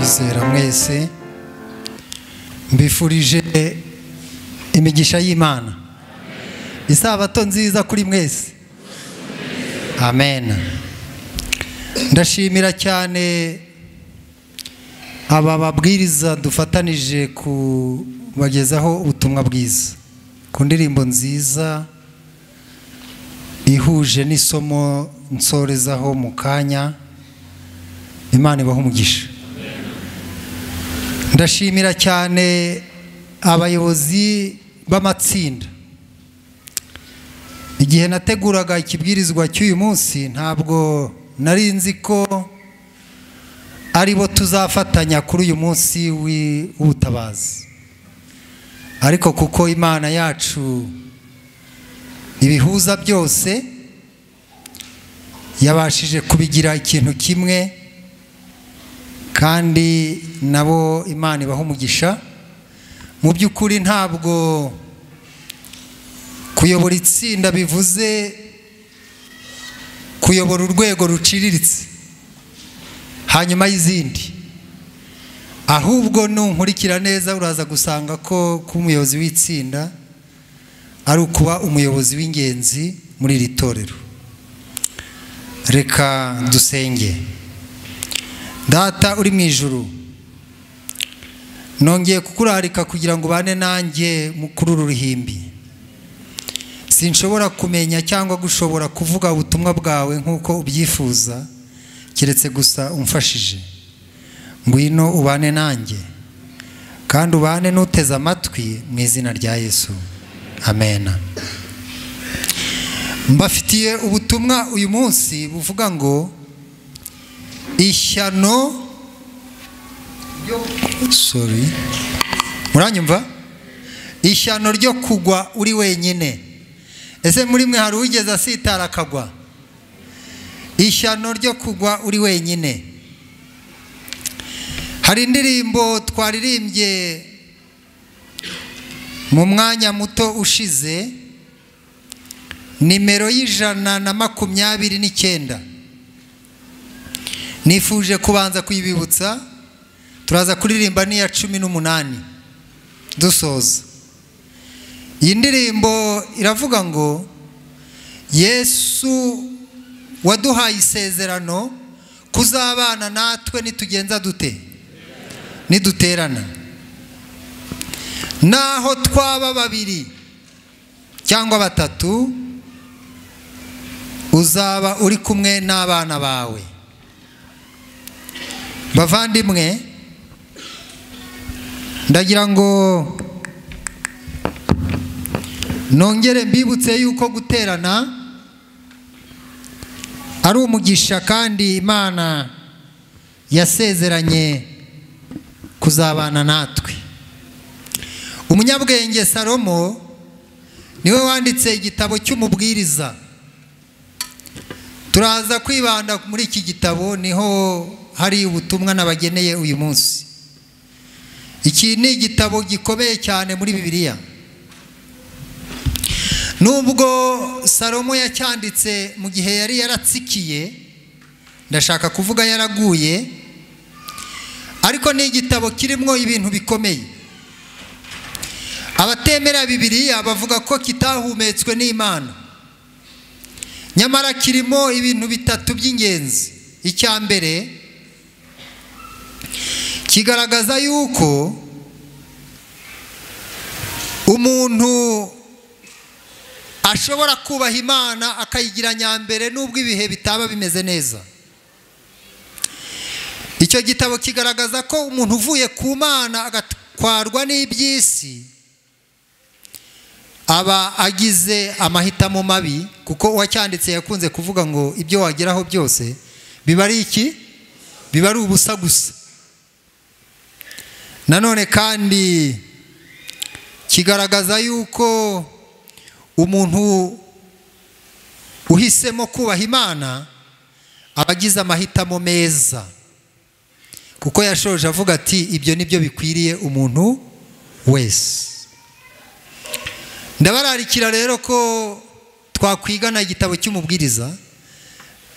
abizera mwese mbifurije imigisha y'Imana. Isabato nziza kuri mwese. Amen. Ndashimira cyane aba babwiriza dufatanije kubagezaho ubutumwa bwiza ku ndirimbo nziza ihuje n'isomo nsorezaho mu kanya. Imana ibahe umugisha. Ndashimira cyane abayobozi b'amatsinda. Igihe nateguraga ikibwirizwa cy'uyu munsi ntabwo nari nzi ko aribo tuzafatanya kuri uyu munsi w'ubutabazi, ariko kuko Imana yacu ibihuza byose yabashije kubigira ikintu kimwe, kandi nabo Imana ibaha umugisha. Mu by'ukuri ntabwo kuyobora itsinda bivuze kuyobora urwego ruciriritse hanyuma y'izindi, ahubwo nunkurikira neza uraza gusanga ko umuyobozi w'itsinda ari ukuba umuyobozi w'ingenzi muri iri torero. Reka dusenge. Data uri mu ijuru, nongeye kukurarika kugira ngo ubane nanjye kuri uru ruhimbi. Sinshobora kumenya cyangwa gushobora kuvuga ubutumwa bwawe nk'uko ubyifuza, keretse gusa umfashije. Ngwino ubane nanjye kandi ubane n'uteze amatwi mu izina rya Yesu. Amen. Mbafitiye ubutumwa uyu munsi buvuga ngo ishyano muranyumva? Ishyano ryo kugwa uri wenyine. Ese muri mwe hari ugeze asitara akagwa? Ishyano ryo kugwa uri wenyine. Hari indirimbo twaririmbye mu mwanya muto ushize, nimero y'129. Nifuje kubanza kuyibibutsa, turaza kuririmba n'iya 18 dusoza. Iyi ndirimbo iravuga ngo Yesu waduhaye isezerano kuzabana natwe nitugenza dute? Niduterana. Naho twaba babiri cyangwa batatu, uzaba uri kumwe n'abana bawe. Bavandimwe, ndagira ngo nongere mbibutse yuko guterana ari umugisha, kandi Imana yasezeranye kuzabana natwe. Umunyabwenge Salomo niwe wanditse igitabo cy'umubwiriza. Turaza kwibanda muri iki gitabo, niho hari ubutumwa nabageneye uyu munsi. Iki ni igitabo gikomeye cyane muri Bibiliya. Nubwo Salomo yacyanditse mu gihe yari yaratsikiye, ndashaka kuvuga yaraguye, ariko ni igitabo kirimo ibintu bikomeye. Abatemera Bibiliya bavuga ko kitahumetswe n'Imana, nyamara kirimo ibintu bitatu by'ingenzi. Icya mbere, kigaragaza yuko umuntu ashobora kubaha Imana akayigira nyambere nubwo ibihe bitaba bimeze neza. Icyo gitabo kigaragaza ko umuntu uvuye ku Mana agatwarwa n'iby'isi aba agize amahitamo mabi, kuko uwacyanditse yakunze kuvuga ngo ibyo wageraho byose biba ari iki? Biba ari ubusa gusa. Nanone kandi kigaragaza yuko umuntu uhisemo kubaha Imana aba agize amahitamo meza, kuko yashoje avuga ati ibyo nibyo bikwiriye umuntu wese. Ndabararikira rero ko twakwigana igitabo cy'umubwiriza.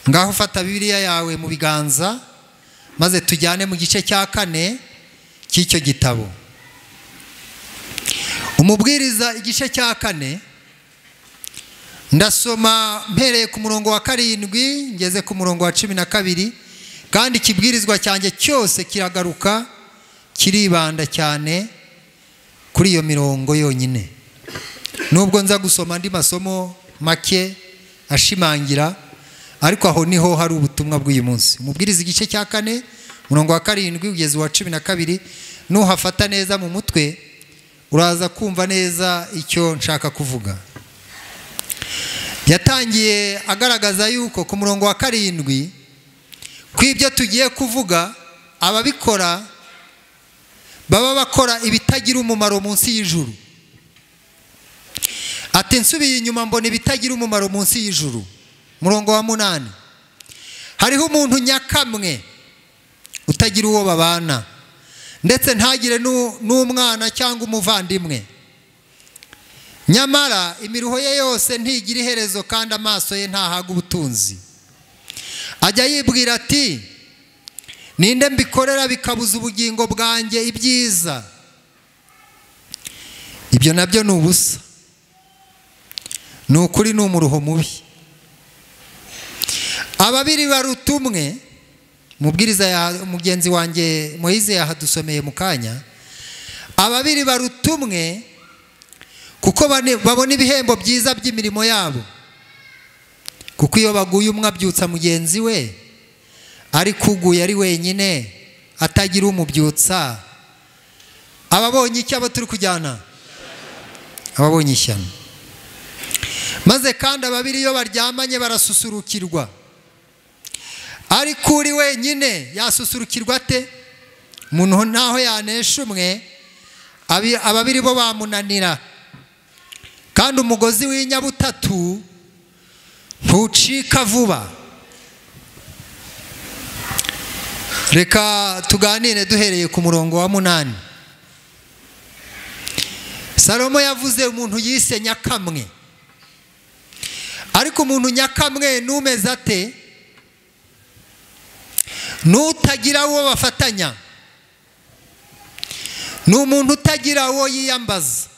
Ngaho fata Bibiliya yawe mu biganza, maze tujyane mu gice cya 4 cy'icyo gitabo. Umubwiriza igice cya 4 ndasoma mpereye ku murongo wa 7 ngeze ku murongo wa 12, kandi ikibwirizwa cyanjye cyose kiragaruka kiribanda cyane kuri iyo mirongo yonyine. Nubwo nza gusoma andi masomo make ashimangira, ariko aho niho hari ubutumwa bw'uyu munsi. Umubwiriza igice cya 4 murongo wa 7 ugeze wa 12, nuhafata neza mu mutwe uraza kumva neza icyo nshaka kuvuga. Yatangiye agaragaza yuko ku murongo wa 7 kw'ibyo tugiye kuvuga ababikora baba bakora ibitagira umumaro munsi y'ijuru. Ati nsubiye inyuma mbona ibitagira umumaro munsi y'ijuru. Murongo wa 8, hariho umuntu nyakamwe utagira uwo babana, ndetse ntagire n'umwana cyangwa umuvandimwe. Nyamara imiruho ye yose ntigira iherezo, kandi amaso ye ntahaga ubutunzi. Ajya yibwira ati ninde mbikorera bikabuza ubugingo bwanjye ibyiza? Ibyo nabyo ni ubusa, ni ukuri, ni umuruho mubi. Ababiri baruta umwe, mubwiriza ya mugenzi wanjye Moise yahadusomeye mu kanya. Ababiri baruta umwe kuko babona ibihembo byiza by'imirimo yabo. Kuko iyo baguye umwe abyutsa mugenzi we, ariko uguye ari wenyine atagira umubyutsa, ababonye iki? Abo turi kujyana ababonye ishyano. Maze kandi ababiri iyo baryamanye barasusurukirwa, ariko uri wenyine yasusurukirwa ate? Umuntu naho yanesha umwe, ababiri bo bamunanira. Kandi umugozi w'inyabutatu ntucika vuba. Reka tuganire duhereye ku murongo wa 8. Salomo yavuze umuntu yise nyakamwe. Ariko umuntu nyakamwe numeze ate? Nutagira uwo bafatanya, n'umuntu utagira uwo yiyambaza,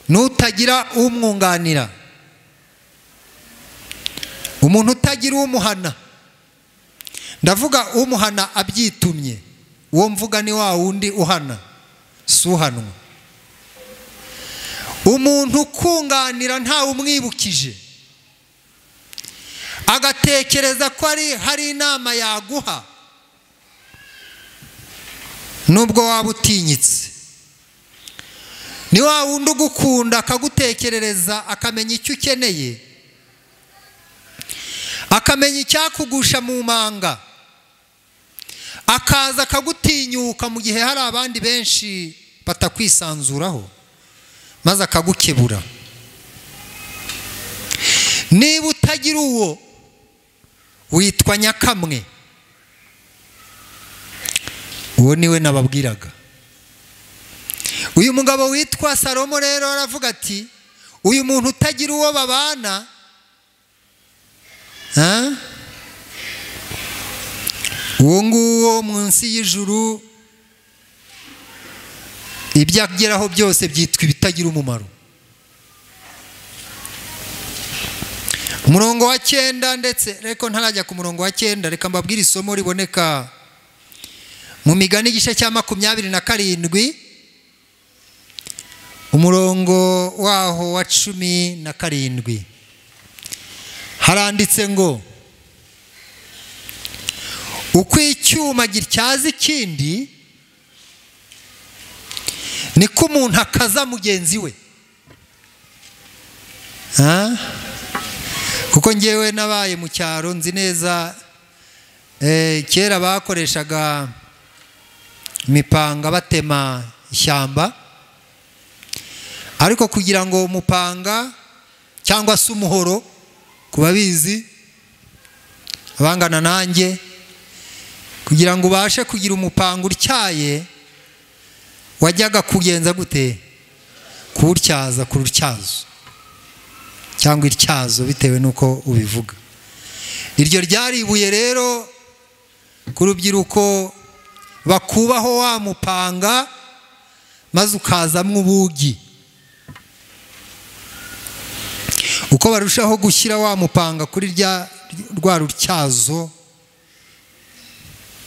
nutagira umwunganira, umuntu utagira umuhana. Ndavuga umuhana abyitumye, uwo mvuga ni wa wundi uhana, suhanwa. Umuntu kunganira nta umwibukije, agatekereza ko hari inama yaguha nubwo waba utinyitse. Ni wa wundi ugukunda akagutekerereza, akamenya icyo ukeneye, akamenya icyakugusha mu manga, akaza akagutinyuka mu gihe hari abandi benshi batakwisanzuraho, maze akagukebura. Niba utagira uwo, witwa nyakamwe. Uwo niwe nababwiraga. Uyu mugabo witwa Salomo rero aravuga ati uyu muntu utagira uwo babana, uwo nguwo munsi y'ijuru ibyo ageraho byose byitwa ibitagira umumaro. Umurongo wa 9, ndetse reko ntarajya ku murongo wa 9, reka mbabwire isomo riboneka mu Migani igice cya 27, umurongo waho wa 17. Haranditse ngo uko icyuma gityaza ikindi, niko umuntu akaza mugenzi we. Kuko ngewe nabaye mu cyaro nzi neza, kera bakoreshaga imipanga batema ishyamba, ariko kugira ngo umupanga cyangwa se umuhoro, kubabizi abangana nanjye, kugira ngo ubashe kugira umupanga utyaye, wajyaga kugenza gute? Kuwutyaza ku rutyazo cyangwa ityazo, bitewe nuko ubivuga. Iryo ryari ibuye rero ku rubyiruko bakubaho wa mupanga maze ukazamwo ubugi. Uko barushaho gushyira wa mupanga kuri rwa rutyazo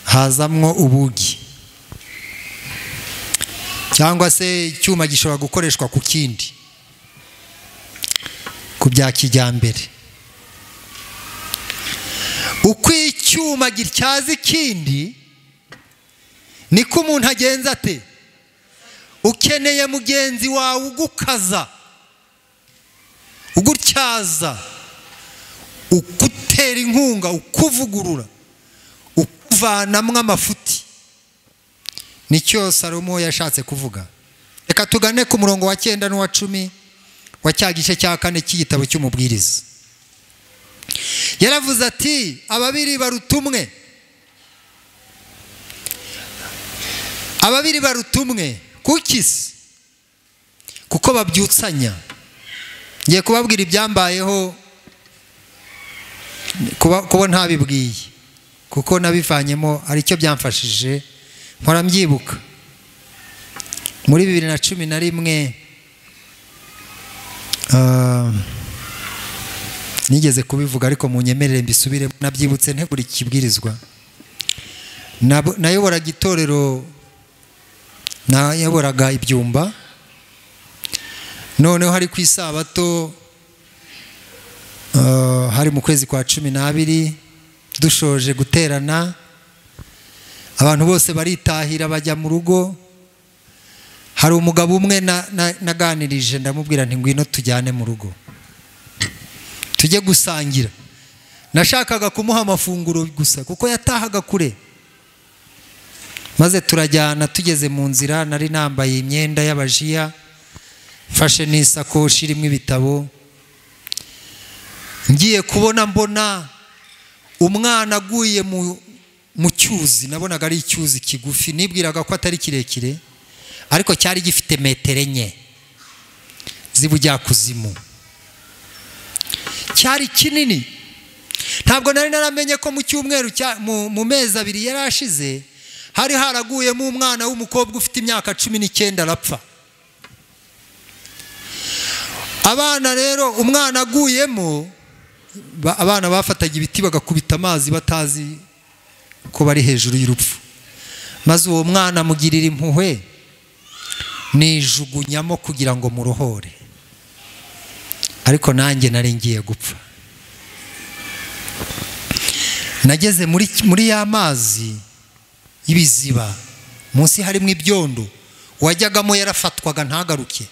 hazamwo ubugi, cyangwa se icyuma gishobora gukoreshwa ku kindi, ku bya kijyambere. Uko icyuma gityaza ikindi niko umuntu agenza ate. Ukeneye mugenzi wawe ugukaza, ugutyaza, ukutera inkunga, ukuvugurura, ukuvanamwo amafuti. Nicyo Salomo yashatse kuvuga. Reka tugane ku murongo wa 9 n'uwa 10 wa cya gice cya 4 cy'igitabo cy'umubwiriza. Yaravuze ati ababiri barutumwe, ababiri barutumwe kukisi kuko babyutsanya. Ngiye kubabwira ibyambayeho kuba ntabibwiye, kuko nabivanyemo ari cyo byamfashije mpora mbyibuka. Muri 2011 nigeze kubivuga ariko munyemerere mbisubire, nabyibutse ntegura ikibwirizwa. Nayoboraga itorero, nayoboraga Ibyumba. Noneho hari ku isabato, hari mu kwezi kwa 12 dushoje guterana, abantu bose baritahira bajya mu rugo. Hari umugabo umwe naganirije ndamubwira nti ngwino tujyane mu rugo tujye gusangira. Nashakaga kumuha amafunguro gusa kuko yatahaga kure, maze turajyana. Tugeze mu nzira nari nambaye imyenda y'abajiya, mfashe n'isakoshi irimo ibitabo. Ngiye kubona mbona umwana aguye mu cyuzi. Nabonaga ari icyuzi kigufi, nibwiraga ko atari kirekire, ariko cyari gifite metero 4 z'ubujyakuzimu. Cyari kinini. Ntabwo nari naramenye ko mu cyumweru mu mezi 2 yarashize hari haraguyemo umwana w'umukobwa ufite imyaka 19 arapfa. Abana rero umwana aguyemo, abana bafataga ibiti bagakubita amazi batazi ko bari hejuru y'urupfu. Maze uwo mwana mugirira impuhwe nijugunyamo kugira ngo murohore, ariko nanjye nari ngiye gupfa. Nageze muri ya mazi y'ibiziba, munsi harimo ibyondo, wajyagamo yarafatwaga ntagaruke.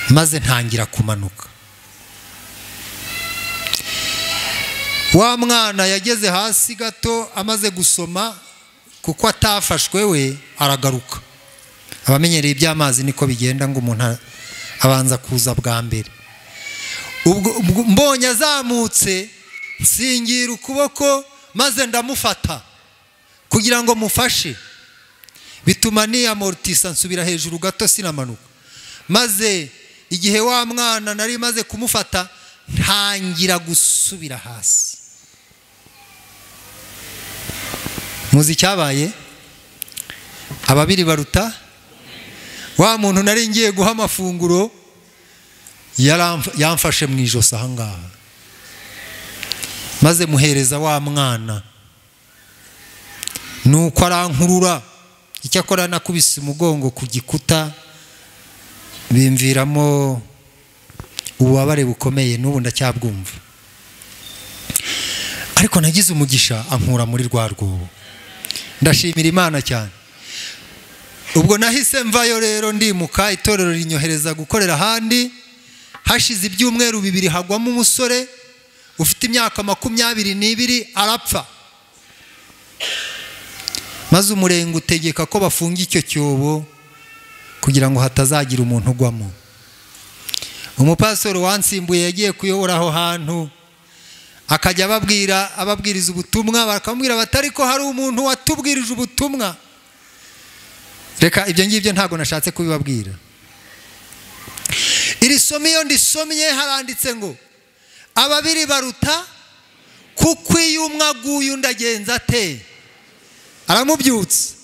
Maze ntangira kumanuka. Wa mwana yageze hasi gato, amaze gusoma kuko atafashwe we aragaruka. Abamenyereye iby'amazi niko bigenda, ngo umuntu abanza kuza bwa mbere. Mbonye azamutse singira ukuboko, maze ndamufata kugira ngo mufashe. Bituma niyamortisa nsubira hejuru gato sinamanuka. Maze igihe wa mwana nari maze kumufata, ntangira gusubira hasi. Muzi cyabaye? Ababiri baruta wa muntu nari ngiye guha amafunguro yamfashe mu ijosi ahangaha, maze muhereza wa mwana. Nuko arankurura, icyakora nakubise umugongo ku gikuta, bimviramo ububabare bukomeye, n'ubu ndacyabwumva. Ariko nagize umugisha ankura muri rwa rwobo. Ndashimira Imana cyane. Ubwo nahise mvayo rero ndimuka, itorero rinyohereza gukorera ahandi. Hashize ibyumweru 2 hagwamo umusore ufite imyaka 22 arapfa. Maze umurenge utegeka ko bafunga icyo cyobo kugira ngo hatazagira umuntu ugwamo. Umupastori wansimbuye yagiye kuyobora aho hantu, akajya ababwiriza ubutumwa, bakamubwira batari ko hari umuntu watubwirije ubutumwa. Reka ibyo ngibyo ntago nashatse kubibabwira. Iri somo iyo ndisomye haranditse ngo ababiri baruta ku kuko iyo umwe aguye undi agenza ate? Aramubyutsa.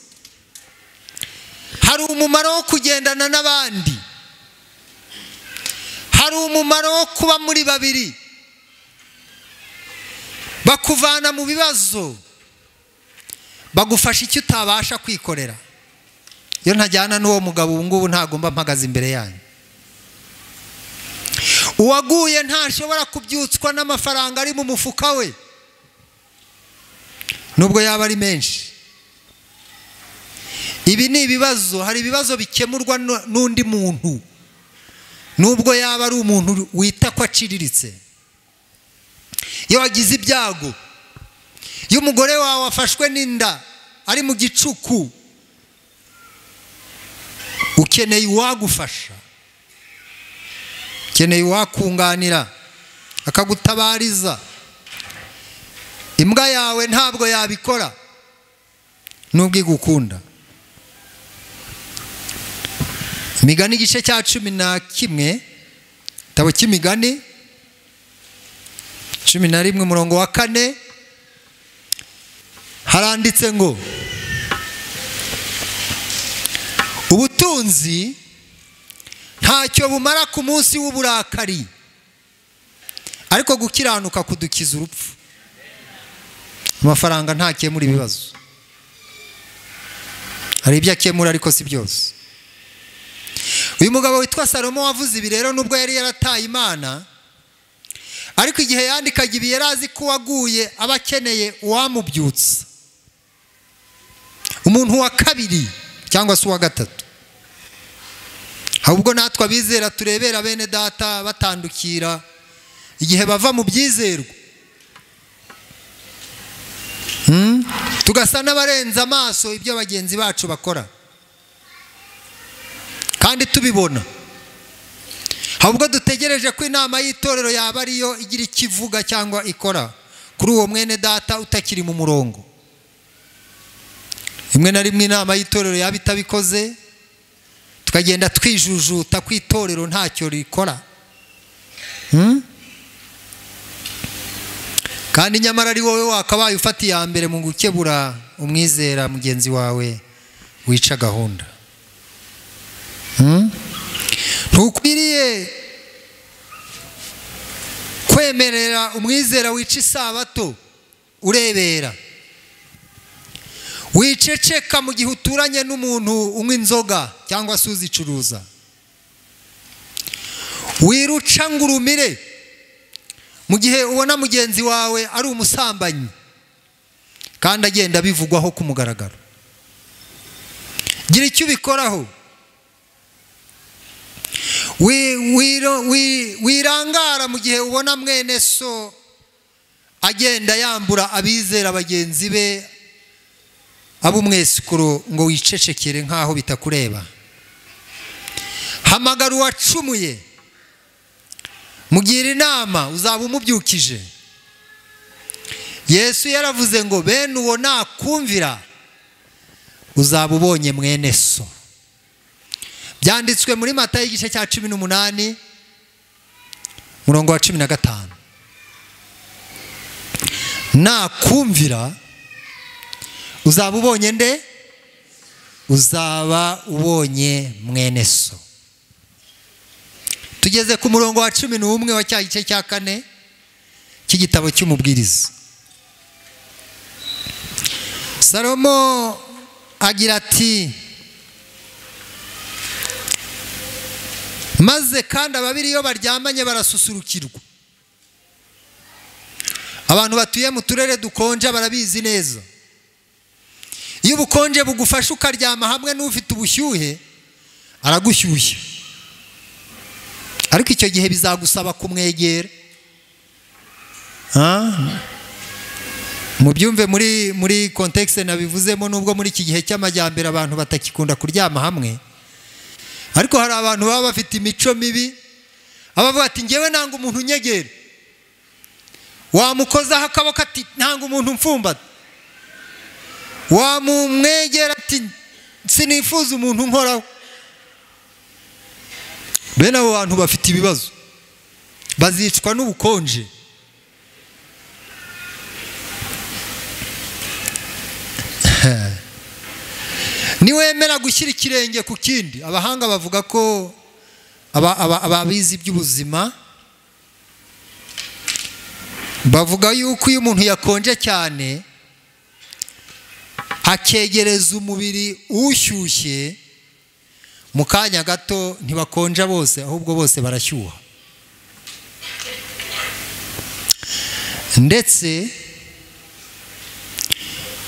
Hari umumaro wo kugendana n'abandi, hari umumaro wo kuba muri babiri bakuvana mu bibazo, bagufasha icyo utabasha kwikorera. Iyo ntajyana n'uwo mugabo ubu ngubu ntagomba mpagaze imbere yanyu. Uwaguye ntashobora kubyutswa n'amafaranga ari mu mufuka we nubwo yaba ari menshi. Ibi ni ibibazo, hari ibibazo bikemurwa n'undi muntu nubwo yaba ari umuntu wita ko aciriritse. Iyo wagize ibyago, iyo umugore wawe afashwe n'inda ari mu gicuku, ukeneye uwagufasha, ukeneye uwakunganira akagutabariza. Imbwa yawe ntabwo yabikora nubwo igukunda. Imigani igice cya 11, igitabo cy'Imigani 11 umurongo wa 4 haranditse ngo ubutunzi ntacyo bumara ku munsi w'uburakari, ariko gukiranuka kudukiza urupfu. Amafaranga ntakemura ibibazo, hari ibyo akemura ariko si byose. Uyu mugabo witwa Salomo wavuze ibi rero nubwo yari yarataye Imana, ariko igihe yandikaga ibi yari azi ko waguye aba akeneye uwamubyutsa, umuntu wa kabiri cyangwa se uwa gatatu. Ahubwo natwe abizera turebera bene data batandukira igihe bava mu byizerwa, tugasa n'abarenza amaso ibyo bagenzi bacu bakora kandi tubibona. Ahubwo dutegereje ko inama y'itorero yaba ariyo igira ikivuga cyangwa ikora kuri uwo mwene data utakiri mu murongo. Rimwe na rimwe inama y'itorero yaba itabikoze, tukagenda twijujuta ku itorero ntacyo rikora. Kandi nyamara ari wowe wakabaye ufata iya mbere mu gukebura umwizera mugenzi wawe wica gahunda. Ntukwiriye kwemerera umwizera wica isabato urebera. Wiceceka mu gihe uturanye n'umuntu unywa inzoga cyangwa se uzicuruza. Wiruca ngurumire mu gihe ubona mugenzi wawe ari umusambanyi kandi agenda bivugwaho ku mugaragaro. Gira icyo ubikoraho. Wirangara mu gihe ubona mwene so agenda yambura abizera bagenzi be ab'umwesikuro ngo wicecekere nkaho bitakureba. Hamagara uwacumuye, mugira inama, uzaba umubyukije. Yesu yaravuze ngo bene uwo nakumvira uzaba ubonye mwene so. Byanditswe muri Matayo igice cya 18 umurongo wa 15. Nakumvira uzaba ubonye nde? Uzaba ubonye mwene so. Tugeze ku murongo wa 11 wa cya gice cya 4 cy'igitabo cy'umubwiriza. Salomo agira ati, maze kandi ababiri iyo baryamanye barasusurukirwa. Abantu batuye mu turere dukonje barabizi neza. Iyo ubukonje bugufasha ukaryama hamwe n'ufite ubushyuhe aragushyushya, ariko icyo gihe bizagusaba kumwegera. Mubyumve muri context nabivuzemo, nubwo muri iki gihe cy'amajyambere abantu batakikunda kuryama hamwe, ariko hari abantu baba bafite imico mibi, abavuga ati ngewe nanga umuntu unyegera. Wamukozaho akaboko ati nanga umuntu mfumbata. Wamumwegera ati sinifuza umuntu nkoraho. Bene abo bantu bafite ibibazo, bazicwa n'ubukonje. niwemera gushyira ikirenge ku kindi. Abahanga bavuga ko ababizi by'ubuzima bavuga yuko iyo umuntu yakonje cyane akegereza umubiri ushyushye, mu kanya gato ntibakonja bose, ahubwo bose barashyuha. Ndetse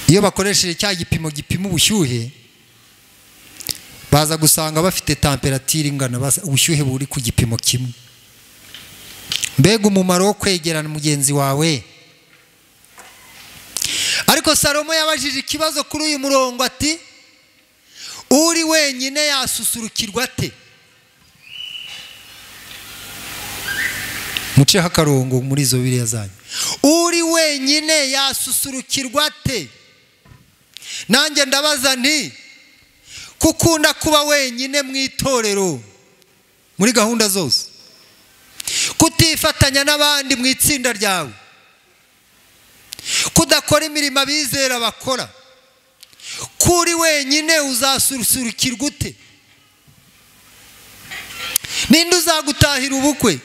iyo bakoresheje cya gipimo gipima ubushyuhe, baza gusanga bafite temperatire ingana, ubushyuhe buri ku gipimo kimwe. Mbega umumaro wo kwegerana mugenzi wawe. Ariko Salomo yabajije ikibazo kuri uyu murongo ati, uri wenyine yasusurukirwa ate? Muceho akarongo muri izo Bibiliya zanyu. Uri wenyine yasusurukirwa ate? Nanjye ndabaza nti, kukunda kuba wenyine mu itorero muri gahunda zose, kutifatanya n'abandi mu itsinda ryawe, kudakora imirimo abizera bakora, kuri wenyine uzasusurukirwa ute? Ninde uzagutahira ubukwe?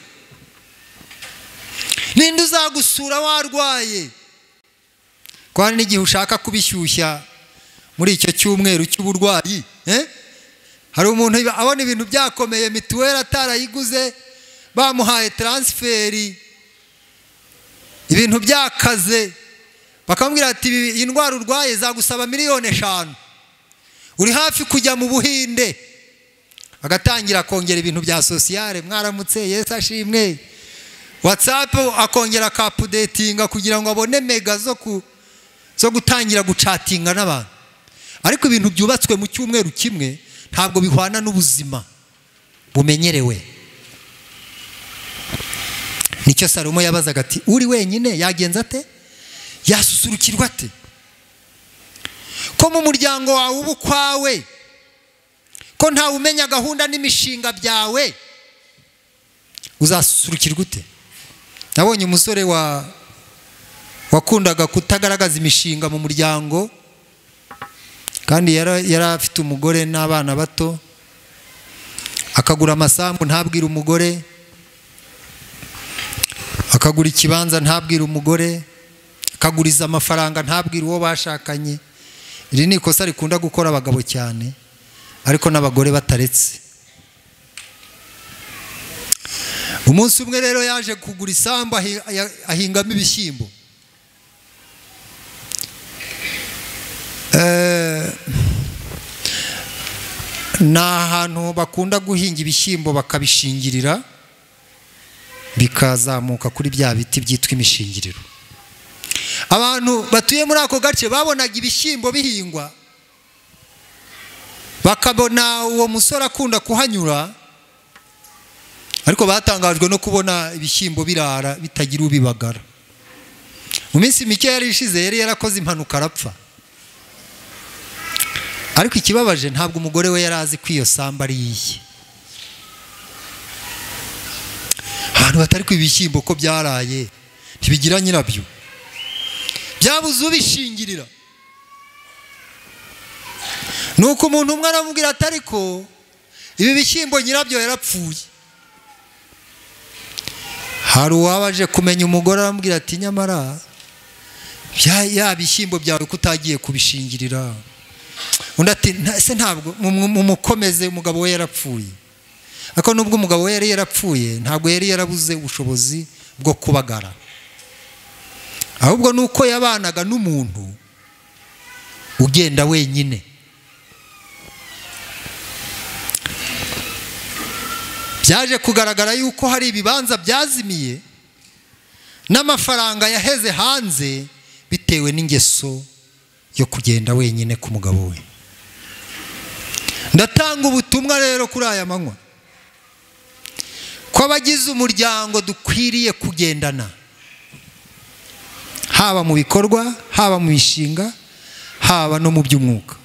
Ninde uzagusura warwaye? Kwani n'igihe ushaka kubishyushya muri icyo cyumweru cy'uburwayi, hari umuntu abona ibintu byakomeye, mituweli atarayiguze, bamuhaye transferi, ibintu byakaze, bakamubwira ati iyi ndwara urwaye zagusaba $5,000,000, uri hafi kujya mu Buhinde. Agatangira kongera ibintu bya sociale, mwaramutse, Yesu ashimwe, WhatsApp akongera akapudetinga kugira ngo abone mega zo gutangira gucatinga n'abantu. Ariko ibintu byubatswe mu cyumweru kimwe ntabwo bihwana n'ubuzima bumenyerewe. Nicyo Salomo yabazaga ati, uri wenyine yagenza ate? Yasusurukirwa ate? Ko mu muryango wawe ubu kwawe, ko ntawe umenya gahunda n'imishinga byawe, uzasusurukirwa ute? Nabonye umusore wakundaga kutagaragaza imishinga mu muryango, kandi yari afite umugore n'abana bato, akagura amasambu ntabwire umugore, akagura ikibanza ntabwire umugore, akaguriza amafaranga ntabwire uwo bashakanye. Iri ni ikosa rikunda gukora abagabo cyane, ariko n'abagore bataretse. Umunsi umwe rero yaje kugura isambu ahingamo ibishyimbo. Ni ahantu bakunda guhinga ibishyimbo bakabishingirira bikazamuka kuri bya biti byitwa imishingiriro. Abantu batuye muri ako gace babonaga ibishyimbo bihingwa, bakabona uwo musore akunda kuhanyura, ariko batangajwe no kubona ibishyimbo birara bitagira ubibagara. Mu minsi mike yari ishize yari yarakoze impanuka arapfa. Ariko ikibabaje ntabwo umugore we yari azi ko iyo samba ari iye. Abantu batari ku ibishyimbo ko byaraye ntibigira nyirabyo, byabuze ubishingirira. Nuko umuntu umwe aramubwira ati, ariko ibi bishyimbo nyirabyo yarapfuye. Hari uwabaje kumenya umugore aramubwira ati, nyamara ya bishyimbo byawe kutagiye kubishingirira. Undi ati, ese ntabwo mumukomeze, umugabo we yarapfuye. Ariko nubwo umugabo we yari yarapfuye, ntabwo yari yarabuze ubushobozi bwo kubagara, ahubwo nuko yabanaga n'umuntu ugenda wenyine. Byaje kugaragara yuko hari ibibanza byazimiye n'amafaranga yaheze hanze bitewe n'ingeso yo kugenda wenyine ku mugabo we. Ndatanga ubutumwa rero kuri aya manywa ko abagize umuryango dukwiriye kugendana, haba mu bikorwa, haba mu mishinga, haba no mu by'umwuka.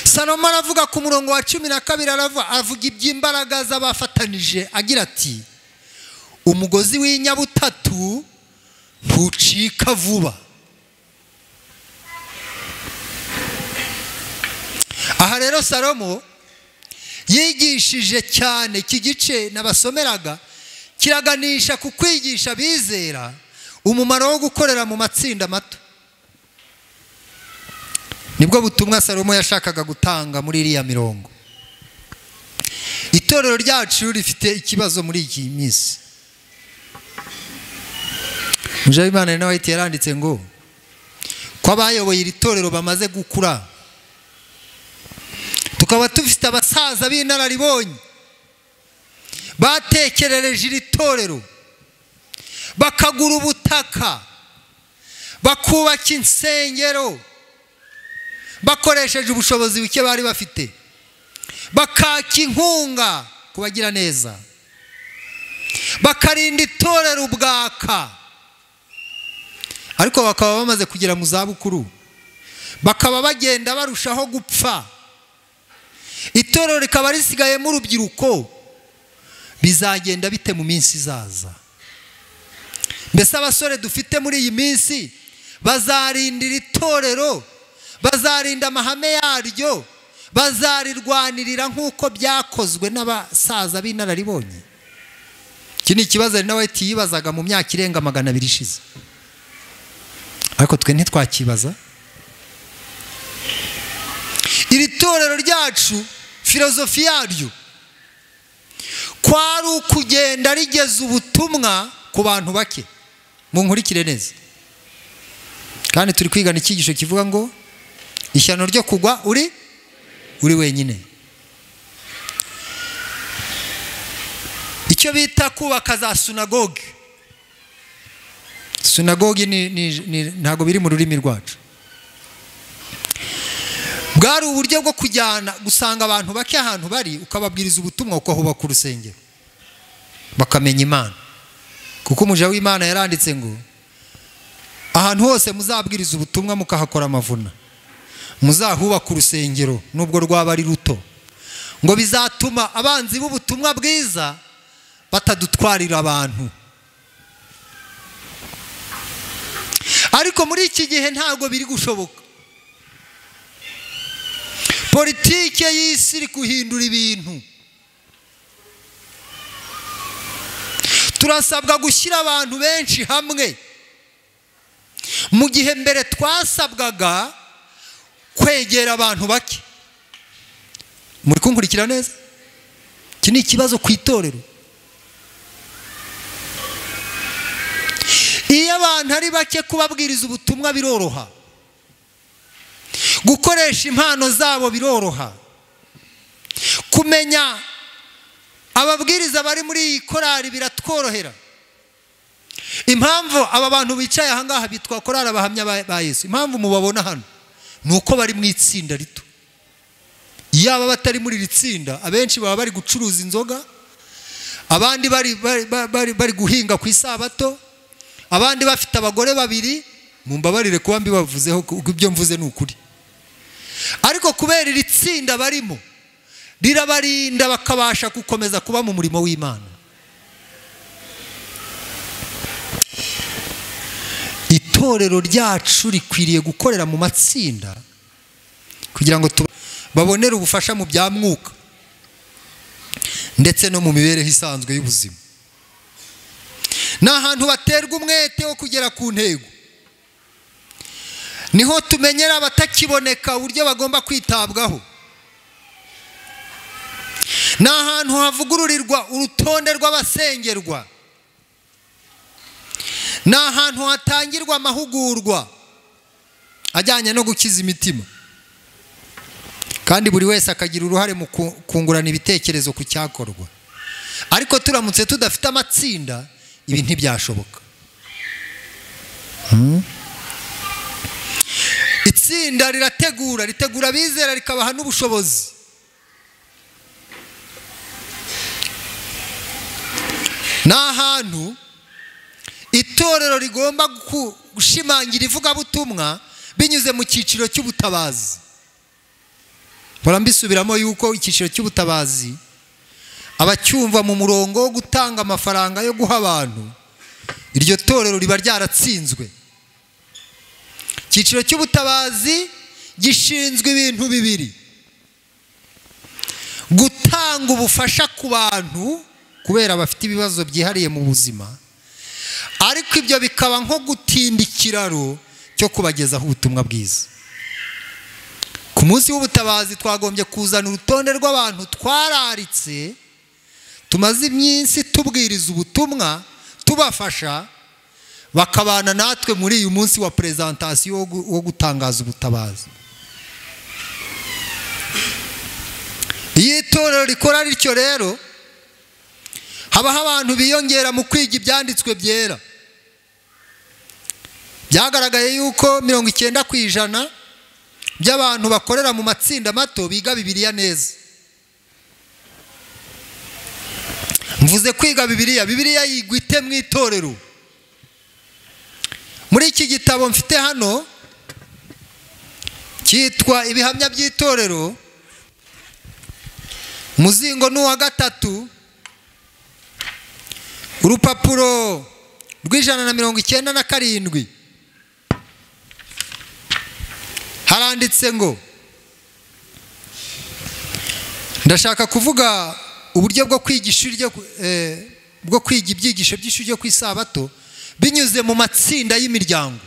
Salomo aravuga ku murongo wa 12, avuga iby'imbaraga z'abafatanije agira ati, umugozi w'inyabutatu ntucika vuba. aha rero Salomo yigishije cyane, iki gice nabasomeraga kiraganisha ku kwigisha bizera umumaro wo gukorera mu matsinda mato. Nibwo butumwa Salomo yashakaga gutanga muri iriya mirongo. Itorero ryacu rifite ikibazo muri iki minsi. Mujabimana nawe yaranditse ngo ko abayoboye iri torero bamaze gukura, tukaba tufite abasaza b'inararibonye batekerereje iri torero, bakagura ubutaka, bakubaka insengero bakoresheje ubushobozi buke bari bafite, bakaka inkunga kubagira neza, bakarinda itorero ubwaka. Ariko bakaba bamaze kugera mu zabukuru, bakaba bagenda barushaho gupfa, itorero rikaba risigayemo urubyiruko. Bizagenda bite mu minsi izaza? Mbese abasore dufite muri iyi minsi bazarindira itorero, bazarinda amahame yaryo, bazarirwanirira nk'uko byakozwe n'abasaza b'inararibonye? Iki ni ikibazo nawe yibazaga mu myaka irenga 200 ishize, ariko twe ntitwakibaza. Iri torero ryacu filozofi yaryo kwari ukugenda rigeza ubutumwa ku bantu bake. Munkurikire neza, kandi turi kwigana icyigisho kivuga ngo ishyano ryo kugwa uri wenyine. Icyo bita kubaka za sunagoge. Sunagoge ntago biri mu rurimi rwacu. Bwari uburyo bwo kujyana gusanga abantu bake ahantu bari, ukababwiriza ubutumwa, ukahubaka urusengero bakamenya Imana. Kuko umuja w'Imana yaranditse ngo ahantu hose muzabwiriza ubutumwa mukahakora amavuna, muzahubaka urusengero nubwo rwaba ari ruto, ngo bizatuma abanzi b'ubutumwa bwiza batadutwarira abantu. Ariko muri iki gihe ntago biri gushoboka. Politike y'isi iri guhindura ibintu. Turasabwa gushyira abantu benshi hamwe, mu gihe mbere twasabwaga kwegera abantu bake. Muri kunkurikira neza? Iki ni ikibazo ku itorero. Iyo abantu ari bake kubabwiriza ubutumwa biroroha, gukoresha impano zabo biroroha, kumenya ababwiriza bari muri iyi korari biratworohera. Impamvu aba bantu bicaye aha ngaha bitwa korari abahamya ba Yesu, impamvu mubabona hano nuko bari mu itsinda rito. Iyo aba batari muri iri tsinda, abenshi baba bari gucuruza inzoga, abandi bari guhinga ku isabato, abandi bafite abagore babiri. Mumbabarire kuba mbibavuzeho, ibyo mvuze ni ukuri. Ariko kubera iri tsinda barimo rirabarinda bakabasha gukomeza kuba mu murimo w'Imana. Itorero ryacu rikwiriye gukorera mu matsinda kugira ngo babonere ubufasha mu bya mwuka ndetse no mu mibereho isanzwe y'ubuzima. N'ahantu baterwa umwete wo kugera ku ntego, niho tumenyera abatakiboneka uburyo bagomba kwitabwaho. N'ahantu havugururirwa urutonde rw'abasengerwa, n'ahantu hatangirwa amahugurwa ajyanye no gukiza imitima, kandi buri wese akagira uruhare mu kungurana ibitekerezo ku cyakorwa. Ariko turamutse tudafite amatsinda, ibi ntibyashoboka. Itsinda ritegura abizera, rikabaha n'ubushobozi. N'ahantu itorero rigomba gushimangira ivugabutumwa binyuze mu cyiciro cy'ubutabazi. Barambisubiramo yuko icyiciro cy'ubutabazi abacyumva mu murongo wo gutanga amafaranga yo guha abantu, iryo torero riba ryaratsinzwe. Icyiciro cy'ubutabazi gishinzwe ibintu bibiri: gutanga ubufasha ku bantu kubera bafite ibibazo byihariye mu buzima, ariko ibyo bikaba nko gutinda ikiraro cyo kubagezaho ubutumwa bwiza. Ku munsi w'ubutabazi twagombye kuzana urutonde rw'abantu twararitse tumaze iminsi tubwiriza ubutumwa, tubafasha bakabana natwe muri uyu munsi wa presentation wo gutangaza ubutabazi. Iyo itorero rikora rityo rero, habaho abantu biyongera mu kwiga ibyanditswe byera. Byagaragaye yuko 90% by'abantu bakorera mu matsinda mato biga Bibiliya neza. Mvuze kwiga Bibiliya yigwa ite mu itorero? Muri iki gitabo mfite hano cyitwa Ibihamya by'itorero, muzingo n'uwa 3, urupapuro rw'197, haranditse ngo, ndashaka kuvuga uburyo bwo kwiga ibyigisho by'ishuri ryo ku isabato binyuze mu matsinda y'imiryango,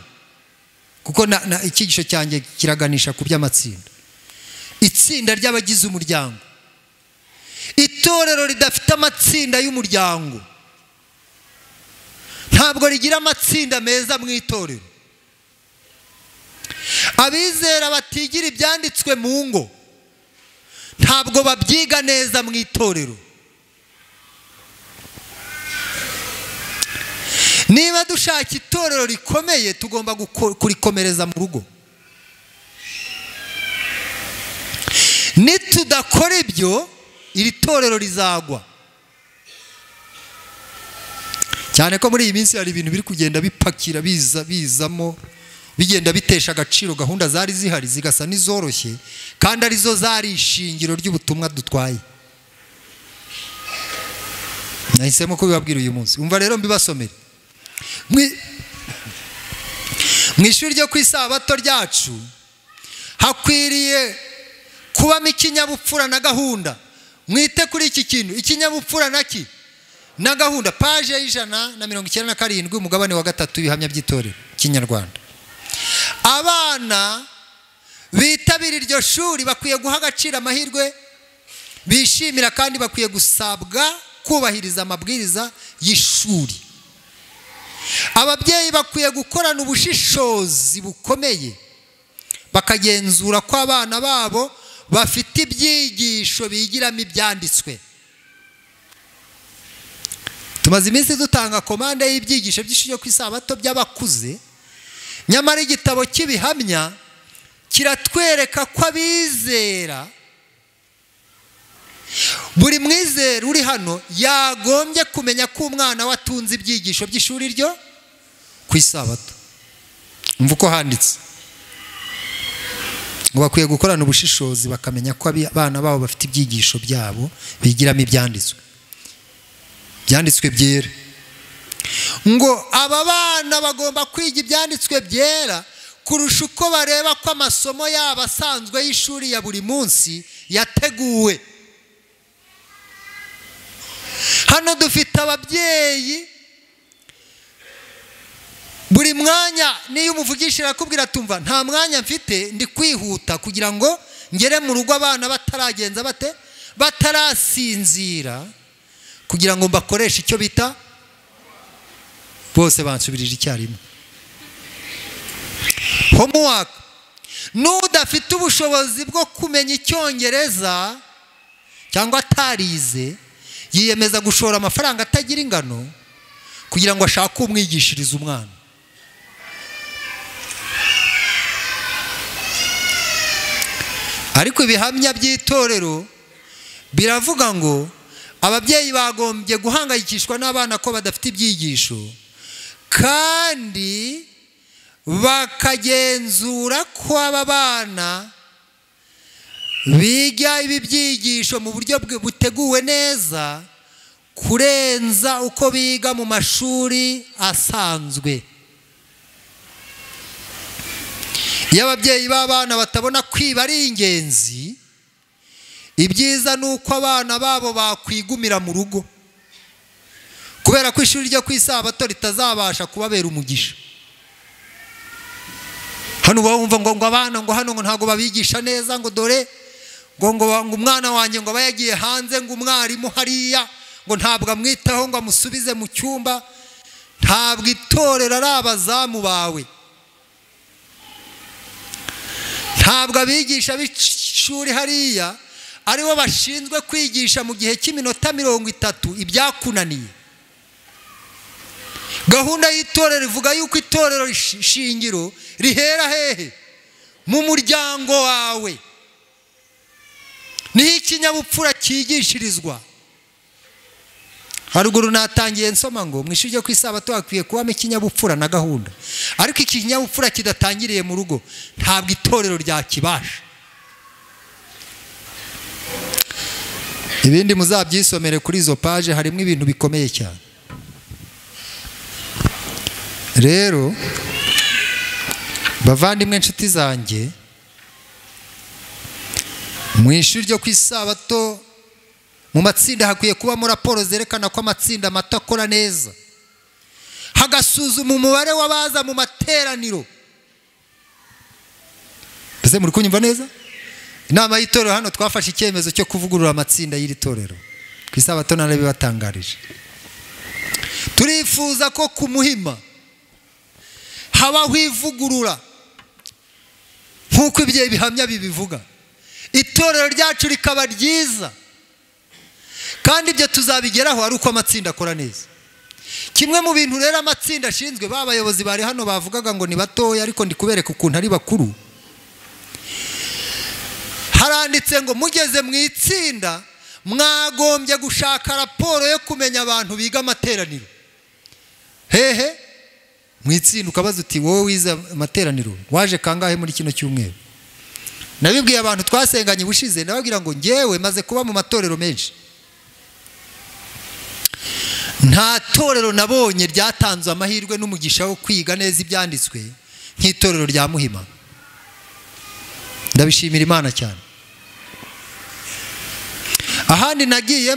kuko icyigisho cyanjye kiraganisha ku by'amatsinda. Itsinda ry'abagize umuryango. Itorero ridafite amatsinda y'umuryango ntabwo rigira amatsinda meza mu itorero. Abizera batigira ibyanditswe mu ngo ntabwo babyiga neza mu itorero. Niba dushaka itorero rikomeye, tugomba kurikomereza mu rugo. Nitudakora ibyo, iri torero rizagwa. Cyane ko muri iyi minsi hari ibintu biri kugenda bipakira bizamo, bigenda bitesha agaciro gahunda zari zihari, zigasa n'izoroshye kandi arizo zari ishingiro ry'ubutumwa dutwaye. Nahisemo kubibabwira uyu munsi. Umva rero mbibasomere. Mu ishuri ryo ku isabato ryacu hakwiriye kubamo ikinyabupfura na gahunda. Mwite kuri iki kintu, ikinyabupfura na gahunda. Page y'197, umugabane wa 3, Ibihamya by'itorero Kinyarwanda. Abana bitabira iryo shuri bakwiye guha agaciro amahirwe bishimira, kandi bakwiye gusabwa kubahiriza amabwiriza y'ishuri. Ababyeyi bakwiye gukorana ubushishozi bukomeye bakagenzura ko abana babo bafite ibyigisho bigiramo ibyanditswe. Tumaze iminsi dutanga komande y'ibyigisho by'ishuri ryo ku isabato by'abakuze, nyamara igitabo cy'Ibihamya kiratwereka ko abizera, buri mwizera uri hano yagombye kumenya ko umwana watunze ibyigisho by'ishuri ryo ku isabato. Umva uko handitse ngo bakwiye gukorana ubushishozi bakamenya ko abana babo bafite ibyigisho byabo bigiramo ibyanditswe byera. Ngo aba bana bagomba kwiga ibyanditswe byera kurusha uko bareba ko amasomo yabo asanzwe y'ishuri ya buri munsi yateguwe. Hano dufite ababyeyi, buri mwanya niyo umuvugishira akubwira tumva nta mwanya mfite, ndi kwihuta kugira ngo ngere mu rugo abana bataragenza batarasinzira, kugira ngo mbakoreshe icyo bita, bose bansubirije icyarimwe, homework. N'udafite ubushobozi bwo kumenya Icyongereza cyangwa atarize, yiyemeza gushora amafaranga atagira ingano kugira ngo ashake umwigishiriza umwana. Ariko Ibihamya by'itorero biravuga ngo ababyeyi bagombye guhangayikishwa n'abana ko badafite ibyigisho, kandi bakagenzura ko aba bana biga ibi byigisho mu buryo buteguwe neza kurenza uko biga mu mashuri asanzwe. Iyo ababyeyi b'abana batabona kwiba ari ingenzi, ibyiza ni uko abana babo bakwigumira mu rugo, kubera ko ishuri ryo ku isabato ritazabasha kubabera umugisha. Hano bumva ngo abana ngo hano ngo ntago babigisha neza, ngo dore ngo umwana wanjye ngo aba yagiye hanze, ngo umwarimu hariya ngo ntabwo amwitaho ngo amusubize mu cyumba. Ntabwo itorero ari abazamu bawe, ntabwo abigisha b'ishuri hariya aribo bashinzwe kwigisha mu gihe cy'iminota 30 ibyakunaniye. Gahunda y'itorero ivuga yuko itorero shingiro rihera hehe? Mu muryango wawe. Niho ikinyabupfura cyigishirizwa. Haruguru natangiye nsoma ngo mu ishuri ryo ku isabato hakwiye kubamo ikinyabupfura na gahunda, ariko iki kinyabupfura kidatangiriye mu rugo ntabwo itorero ryakibasha. Ibindi muzabyisomere kuri izo page, harimo ibintu bikomeye cyane. Rero bavandimwe inshuti zanjye, mu ishuri ryo ku isabato mu matsinda hakwiye kubamo raporo zerekana ko amatsinda mato akora neza, hagasuzuma umubare w'abaza mu materaniro. Ese muri kunyumva neza? Inama y'itorero hano twafashe icyemezo cyo kuvugurura amatsinda y'iri torero ku isabato, narabibatangarije. Turifuza ko ku Muhima habaho ivugurura nk'uko ibyo bihamya bibivuga, itorero ryacu rikaba ryiza, kandi ibyo tuzabigeraho ari uko amatsinda akora neza. Kimwe mu bintu rero amatsinda ashinzwe, babayobozi bari hano bavugaga ngo ni batoya, ariko ndi kubereka ukuntu ari bakuru. Haranditse ngo mugeze mu itsinda mwagombye gushaka raporo yo kumenya abantu biga amateraniro. Hehe mu itsinda ukabaza uti wowe wize amateraniro waje kangahe muri kino cyumweru? Nabibwiye abantu twasenganye ubushize, ndababwira ngo ngewe maze kuba mu matorero menshi, nta torero nabonye ryatanzwe amahirwe n'umugisha wo kwiga neza ibyanditswe nk'itorero rya Muhima. Ndabishimira Imana cyane. Ahandi nagiye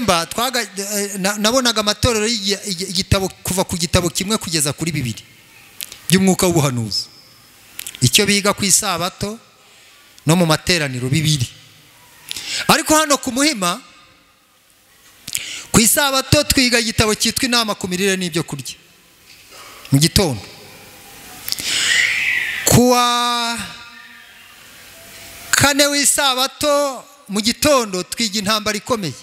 nabonaga amatorero y'igitabo kuva ku gitabo kimwe kugeza kuri 2 by'umwuka w'ubuhanuzi, icyo biga ku isabato no mu materaniro 2. Ariko hano ku Muhima ku isabato twiga igitabo cyitwa inama ku mirire n'ibyo kurya mu gitondo. Kuwa kane w'isabato mu gitondo twiga intambara ikomeye.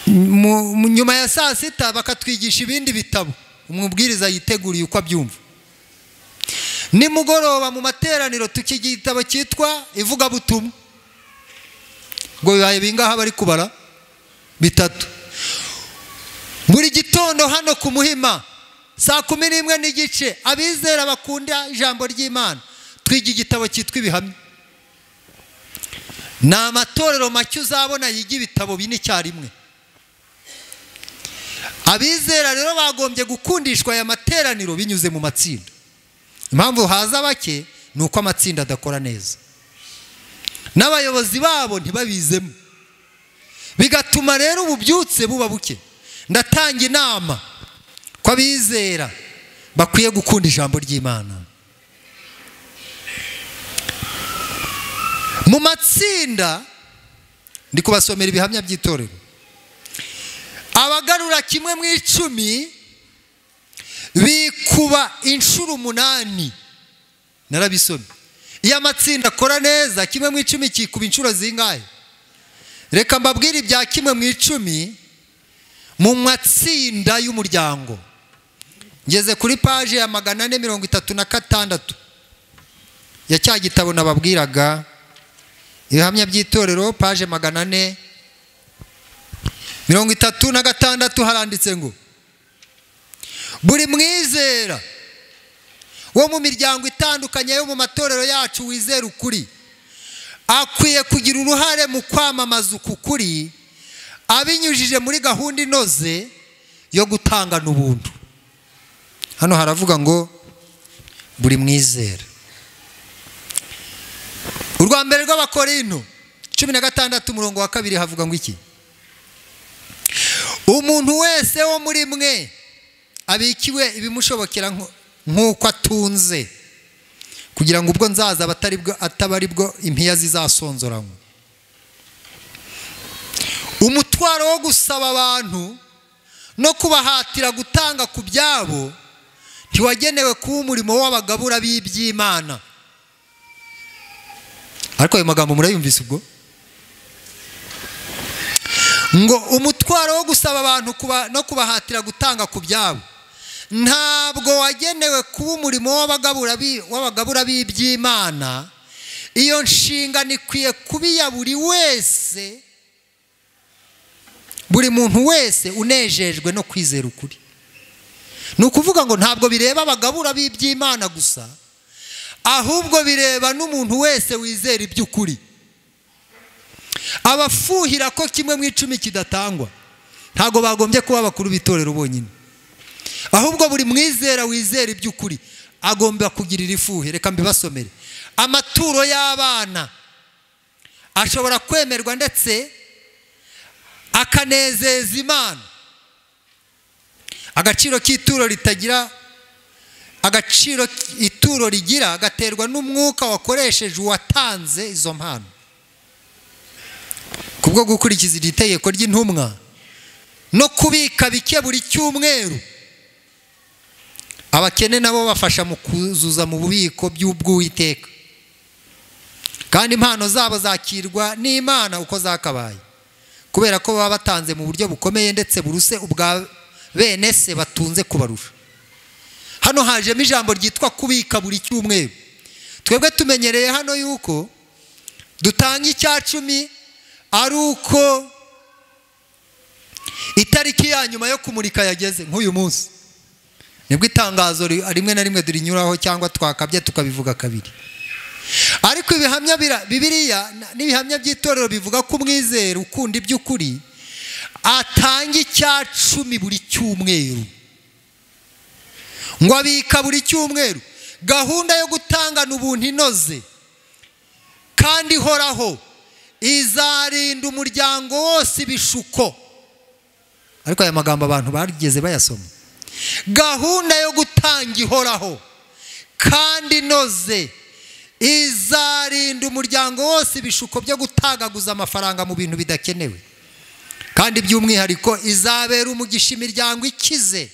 Nyuma ya saa sita bakatwigisha ibindi bitabo umubwiriza yiteguriye uko abyumva. Nimugoroba mu materaniro tukiga igitabo cyitwa ivugabutumwa, ngo bibaye bingaha bari kubara 3. Buri gitondo hano ku Muhima saa 11:15 abizera bakunda ijambo ry'Imana twiga igitabo cyitwa ibihamya. Ni amatorero make uzabona yiga ibitabo 4 icyarimwe. Abizera rero bagombye gukundishwa aya materaniro binyuze mu matsinda. Impamvu haza bake ni uko amatsinda adakora neza, n'abayobozi babo ntibabizemo, bigatuma rero ububyutse buba buke. Ndatanga inama ko abizera bakwiye gukunda ijambo ry'Imana. Mu matsinda ndi kubasomera ibihamya by'itorero. Abagarura 1/10 bikuba inshuro 8. Narabisomye. Iyo amatsinda akora neza 1/10 kikuba inshuro zingahe? Reka mbabwire ibya 1/10 mu matsinda y'umuryango. Ngeze kuri page ya 436 ya cya gitabo nababwiraga ibihamya by'itorero, page 436 haranditse ngo buri mwizera wo mu miryango itandukanye yo mu matorero yacu wizera ukuri akwiye kugira uruhare mu kwamamaza ukuri abinyujije muri gahunda inoze yo gutangana ubuntu. Hano haravuga ngo buri mwizera. Urwa mbere rw'Abakorinto 16 umurongo wa 2 havuga ngo iki? Umuntu wese wo muri mwe abikiwe ibimushobokera nk'uko atunze, kugira ngo ubwo nzaza ataba bwo impiya zizasonzoranywa. Umutwaro wo gusaba abantu no kubahatira gutanga ku byabo ntiwagenewe kuba umurimo w'abagabura b'iby'Imana. Ariko ayo magambo murayumvise ubwo? Ngo umutwaro wo gusaba abantu no kubahatira gutanga ku byabo ntabwo wagenewe kuba umurimo w'abagabura b'iby'Imana. Iyo nshingano ikwiye kuba iya buri wese, buri muntu wese unejejwe no kwizera ukuri. Ni ukuvuga ngo ntabwo bireba abagabura b'iby'Imana gusa, ahubwo bireba n'umuntu wese wizera iby'ukuri. Abafuhira ko kimwe mu 10 kidatangwa ntabwo bagombye kuba abakuru b'itorero bonyine, ahubwo buri mwizera wizera iby'ukuri agomba kugirira ifuhe. Reka mbibasomere. Amaturo y'abana ashobora kwemerwa ndetse akanezeza Imana. Agaciro k'ituro ituro rigira gaterwa n'umwuka wakoresheje uwatanze izo mpano. Kubwo gukurikiza iri tegeko ry'intumwa no kubika bike buri cyumweru, abakene nabo bafasha mu kuzuza mu bubiko by'Uwiteka, kandi impano zabo zakirwa n'Imana uko zakabaye, kubera ko baba batanze mu buryo bukomeye ndetse buruse ubwa bene se batunze kubarusha. Hano hajemo ijambo ryitwa kubika buri cyumweru. Twebwe tumenyereye hano yuko dutanga icya-10 ari uko itariki ya nyuma yo kumurika yageze. Nk'uyu munsi nibwo itangazo rimwe na rimwe durinyuraho cyangwa twakabye tukabivuga kabiri. Ariko ibihamya Bibiliya n'ibihamya by'itorero bivuga ko umwizera ukunda iby'ukuri atanga icya-10 buri cyumweru. Ngo abika buri cyumweru. Gahunda yo gutangana ubuntu inoze kandi ihoraho izarinda umuryango wose ibishuko. Ariko aya magambo abantu barigeze bayasoma. Gahunda yo gutanga ihoraho kandi inoze izarinda umuryango wose ibishuko byo gutagaguza amafaranga mu bintu bidakenewe, kandi by'umwihariko izabera umugisha imiryango ikize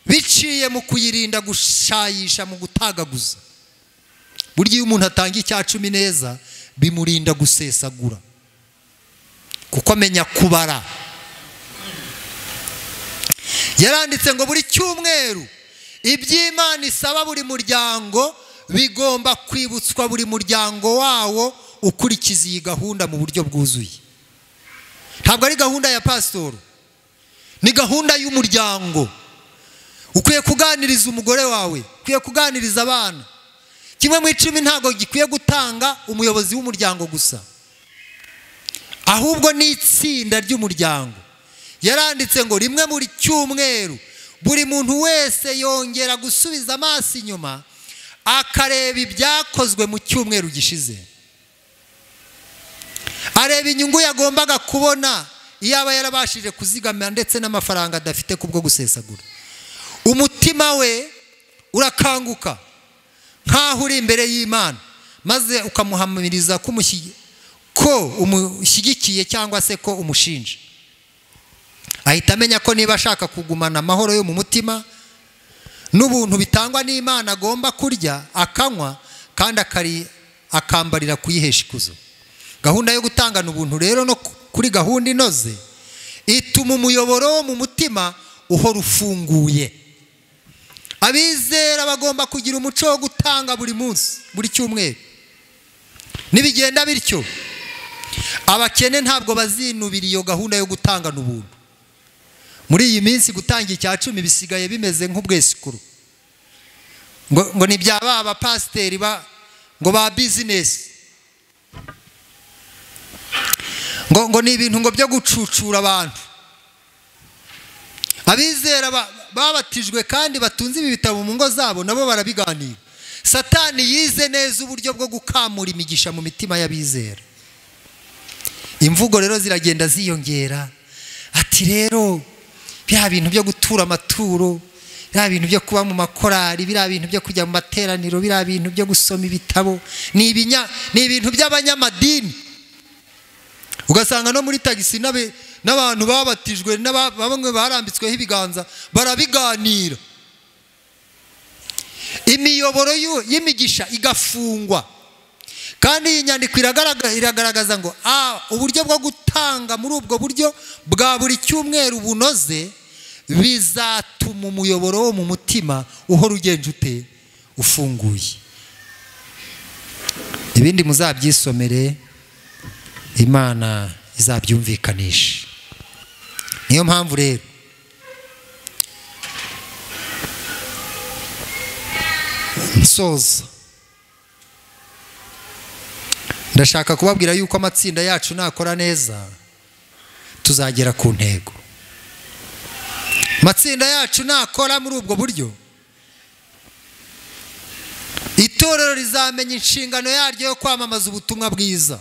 biciye mu kuyirinda gushayisha mu gutagaguza. Burya iyo umuntu atanga icya-10 neza bimurinda gusesagura, kuko amenya kubara. Yaranditse ngo buri cyumweru iby'Imana isaba buri muryango bigomba kwibutswa buri muryango wawo ukurikiza iyi gahunda mu buryo bwuzuye. Ntabwo ari gahunda ya pasitoro, ni gahunda y'umuryango. Ukwiye kuganiriza umugore wawe, ukwiye kuganiriza abana. Kimwe mu 10 ntabwo gikwiye gutanga umuyobozi w'umuryango gusa, ahubwo ni itsinda ry'umuryango. Yaranditse ngo rimwe muri cyumweru buri muntu wese yongera gusubiza amaso inyuma akareba ibyakozwe mu cyumweru gishize, areba inyungu yagombaga kubona iyo aba yarabashije kuzigamira ndetse n'amafaranga adafite kubwo gusesagura. Umutima we urakanguka nkaho uri imbere y'Imana, maze ukamuhamiriza ko umushyigikiye cyangwa se ko umushinja. Ahita amenya ko niba ashaka kugumana amahoro yo mu mutima n'ubuntu bitangwa n'Imana agomba kurya akanywa kandi akambarira kuyihesha ikuzo. Gahunda yo gutangana ubuntu rero no kuri gahunda inoze ituma umuyoboro wo mu mutima uhora ufunguye. Abizera bagomba kugira umuco wo gutanga buri munsi, buri cyumweru. Nibigenda bityo abakene ntabwo bazinubira iyo gahunda yo gutangana ubuntu. Muri iyi minsi gutanga icya-10 bisigaye bimeze nk'ubwesikuru. Ngo ni byaba abapasiteri ngo ba business. Ngo ni ibintu ngo byo gucucura abantu. Abizera babatijwe kandi batunze ibi bitabo mu ngo zabo nabo imvugo rero ziragenda ziyongera, ati rero biriya bintu byo gutura amaturo, biriya bintu byo kuba mu makorari, biriya bintu byo kujya mu materaniro, biriya bintu byo gusoma ibitabo ni ibintu by'abanyamadini. Ugasanga no muri tagisi n'abantu babatijwe bamwe barambitsweho ibiganza barabiganira, imiyoboro y'imigisha igafungwa. Kandi iyi nyandiko iragaragaza ngo uburyo bwo gutanga muri ubwo buryo bwa buri cyumweru bunoze bizatuma umuyoboro wo mu mutima uhora ugenje ute ufunguye. Ibindi muzabyisomere, Imana izabyumvikanisha. Niyo mpamvu rero nsoza ndashaka kubabwira yuko amatsinda yacu nakora neza tuzagera ku ntego. Amatsinda yacu nakora muri ubwo buryo, itorero rizamenya inshingano yaryo yo kwamamaza ubutumwa bwiza,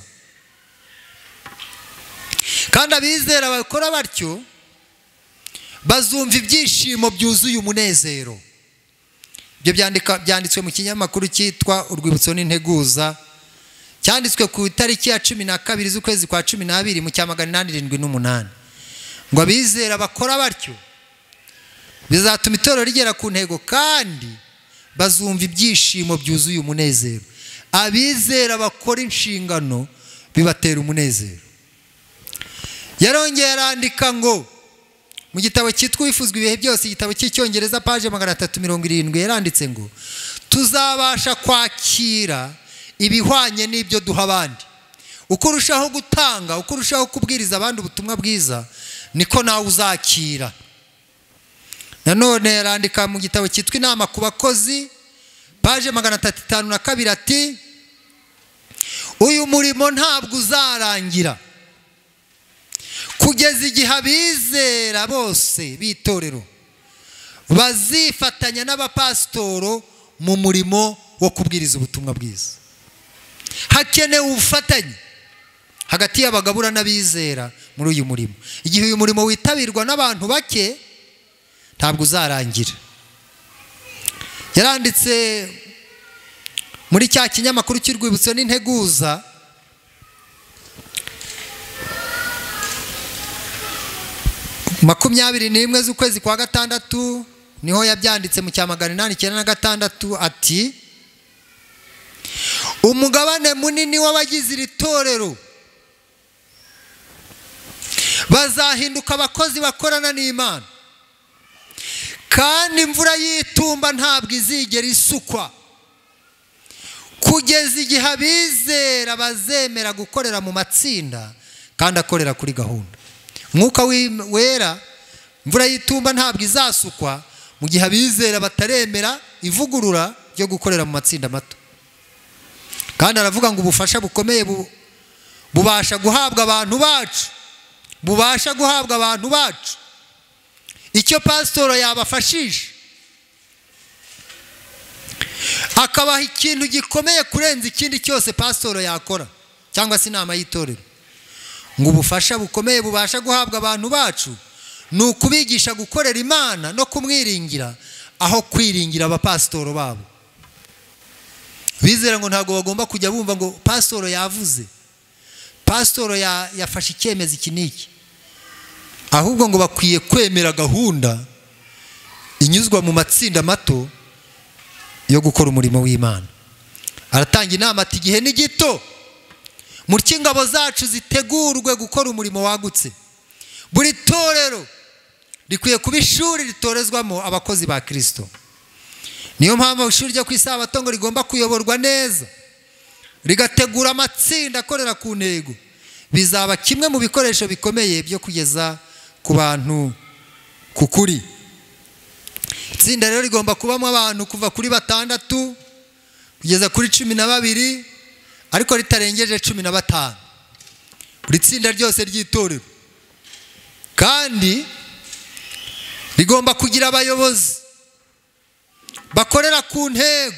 kandi abizera bakora batyo bazumva ibyishimo byuzuye umunezero. Ibyo byanditswe mu kinyamakuru cyitwa Urwibutso n'Integuza, cyanditswe ku itariki ya 12 z'ukwezi kwa 12 mu cya 878, ngo abizera bakora batyo bizatuma itorero rigera ku ntego kandi bazumva ibyishimo byuzuye umunezero. Abizera bakora inshingano bibatera umunezero. Yarongeye arandika ngo mu gitabo cyitwa Wifuzwa ibihe byose, igitabo cy'icyongereza, page 370, yaranditse ngo tuzabasha kwakira ibihwanye n'ibyo duha abandi. Uko urushaho gutanga, uko urushaho kubwiriza abandi ubutumwa bwiza, niko nawe uzakira. Nanone yarandika mu gitabo cyitwa Inama ku bakozi, page 352, ati uyu murimo ntabwo uzarangira kugeza igihe abizera bose b'itorero bazifatanya n'abapasitoro mu murimo wo kubwiriza ubutumwa bwiza. Hakenewe ubufatanye hagati y'abagabura n'abizera muri uyu murimo. Igihe uyu murimo witabirwa n'abantu bake ntabwo uzarangira. Yaranditse muri cya kinyamakuru cy'Urwibutso n'Integuza, makumyabiri n'imwe z'ukwezi kwa gatandatu niho yabyanditse mu cya 896, ati umugabane munini w'abagize iri torero bazahinduka abakozi bakorana n'Imana, kandi imvura y'itumba ntabwo izigera isukwa kugeza igihe abizera bazemera gukorera mu matsinda kandi akorera kuri gahunda. Mwuka wera, imvura y'itumba ntabwo izasukwa mu gihe abizera bataremera ivugurura ryo gukorera mu matsinda mato. Kandi aravuga ngo ubufasha bukomeye bubasha guhabwa abantu bacu, icyo pasitoro yabafashije akabaha ikintu gikomeye kurenza ikindi cyose pasitoro yakora cyangwa se inama y'itorero, ngo ubufasha bukomeye bubasha guhabwa abantu bacu ni ukubigisha gukorera Imana no kumwiringira aho kwiringira abapasitoro babo. Bizera ngo ntabwo bagomba kujya bumva ngo pasitoro yavuze, pasitoro yafashe icyemezo iki n'iki, ahubwo ngo bakwiye kwemera gahunda inyuzwa mu matsinda mato yo gukora umurimo w'Imana. Aratanga inama ati igihe ni gito murya ingabo zacu zitegurwe gukora umurimo wagutse. Buri torero rikwiye kuba ishuri ritorezwamo abakozi ba Kristo. Niyo mpamvu ishuri ryo ku Isabato ngo rigomba kuyoborwa neza, rigategura amatsinda akorera ku ntego. Bizaba kimwe mu bikoresho bikomeye byo kugeza ku bantu ku kuri. Itsinda rero rigomba kubamo abantu kuva kuri 6 kugeza kuri 12, ariko ritarengeje 15. Buri tsinda ryose ry'itorero kandi rigomba kugira abayobozi bakorera ku ntego,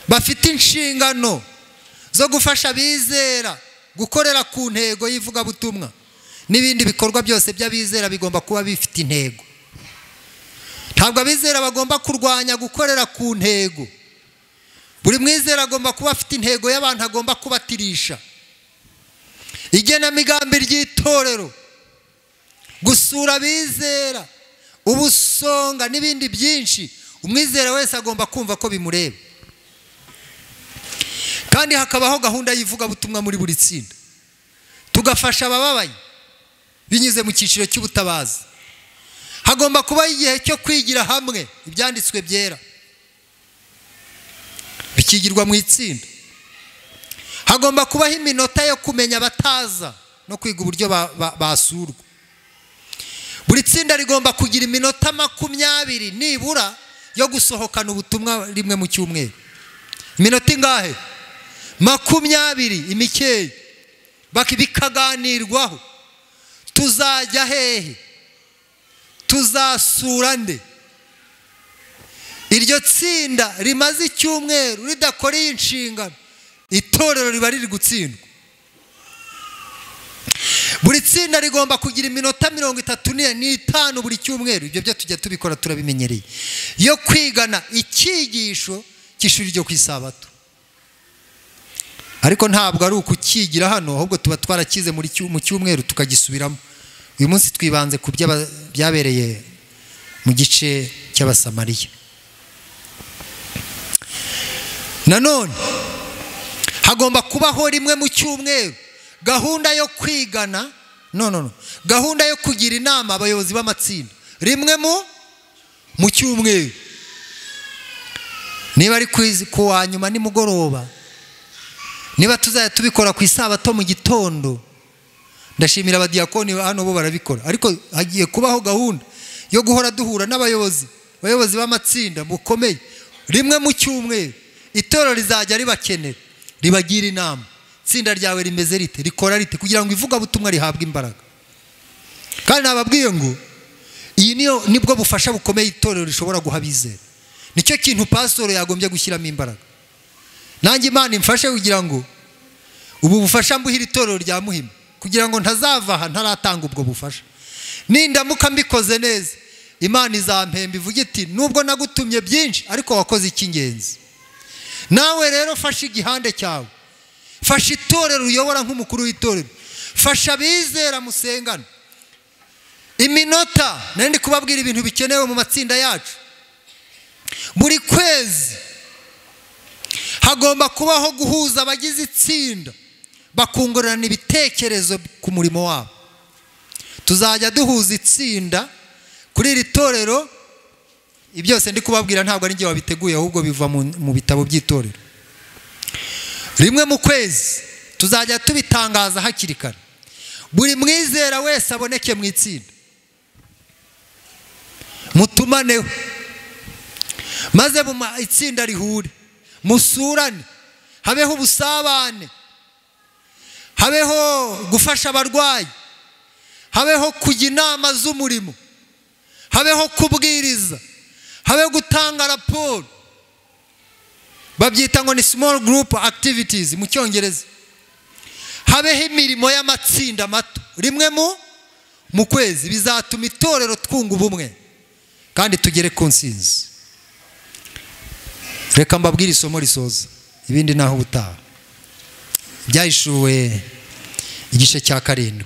bafite inshingano zo gufasha abizera gukorera ku ntego y'ivugabutumwa n'ibindi bikorwa byose by'abizera bigomba kuba bifite intego. Ntabwo abizera bagomba kurwanya gukorera ku ntego. Buri mwizera agomba kuba afite intego y'abantu agomba kubatirisha, igenamigambi ry'itorero, gusura abizera, ubusonga n'ibindi byinshi. Umwizera wese agomba kumva ko bimureba, kandi hakabaho gahunda y'ivugabutumwa muri buri tsinda. Tugafasha abababaye binyuze mu cyiciro cy'ubutabazi. Hagomba kuba igihe cyo kwigira hamwe ibyanditswe byera, bikigirwa mu itsinda. Hagomba kubaho iminota yo kumenya abataza no kwiga uburyo basurwa. Buri tsinda rigomba kugira iminota 20 nibura yo gusohokana ubutumwa rimwe mu cyumweru. Iminota ingahe? 20 imikeye. Bikaganirwaho. Tuzajya hehe? Tuzasura nde? Iryo tsinda rimaze icyumweru ridakora inshingano, itorero riba riri gutsindwa. Buri tsinda rigomba kugira iminota 35 buri cyumweru. Ibyo byo tujya tubikora, turabimenyereye, yo kwigana icyigisho cy'ishuri ryo ku Isabato. Ariko ntabwo ari ukukigira hano, ahubwo tuba twarakize mu cyumweru tukagisubiramo. Uyu munsi twibanze ku byabereye mu gice cy'Abasamariya. Nanone hagomba kubaho rimwe mu cyumweru gahunda yo kwigana, gahunda yo kugira inama abayobozi b'amatsinda rimwe mu cyumweru. Niba ari ku wa nyuma nimugoroba, niba tuzajya tubikora ku Isabato mu gitondo, ndashimira abadiyakoni hano bo barabikora. Ariko hagiye kubaho gahunda yo guhora duhura n'abayobozi b'amatsinda bukomeye rimwe mu cyumweru. Itorero rizajya ribakenera, ribagira inama. Itsinda ryawe rimeze rite, rikora rite, kugira ngo ivugabutumwa rihabwe imbaraga. Kandi nababwiye ngo iyi nibwo bufasha bukomeye itorero rishobora guha abizera. Nicyo kintu pastor yagombye gushyiramo imbaraga. Nanjye Imana imfashe kugira ngo ubu bufasha mbuhira itorero rya Muhima, kugira ngo ntazava aha ntaratanga ubwo bufasha. Nindamuka mbikoze neza, Imana izampemba ivuga iti nubwo nagutumye byinshi ariko wakoze icy'ingenzi. Nawe rero fasha igihande cyawe, fasha itorero uyobora nk'umukuru w'itorero, fasha abizera musengana. Iminota nandi kubabwira ibintu bikenewe mu matsinda yacu. Buri kwezi hagomba kubaho guhuza abagize itsinda, bakungurana ibitekerezo ku murimo wabo. Tuzajya duhuza itsinda kuri iri torero. Ibyose ndi kubabwira ntabwo ari njye wabiteguye, ahubwo biva mu bitabo by'itorero. Rimwe mu kwezi tuzajya tubitangaza hakiri kare. Buri mwizera wese aboneke mu itsinda, mutumaneho, maze itsinda rihure, musurane, habeho ubusabane, habeho gufasha abarwayi, habeho kujya inama z'umurimo, habeho kubwiriza, habeho gutanga raporo. Babyita ngo ni small group activities mu Cyongereza. Habeho imirimo y'amatsinda mato rimwe mu kwezi. Bizatuma itorero twunga ubumwe kandi tugere ku nsinzi. Reka mbabwire isomo risoza, ibindi naho ubutaha. Byahishuwe igice cya 7.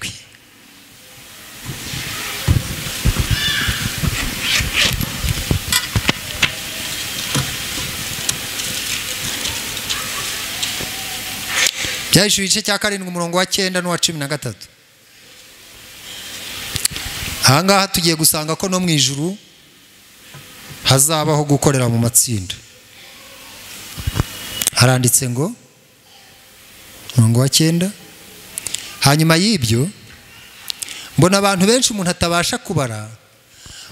Byahishuwe igice cya 7 umurongo wa 9 n'uwa 13. Ahangaha tugiye gusanga ko no mu ijuru hazabaho gukorera mu matsinda. Haranditse ngo umurongo wa 9, hanyuma y'ibyo mbona abantu benshi umuntu atabasha kubara,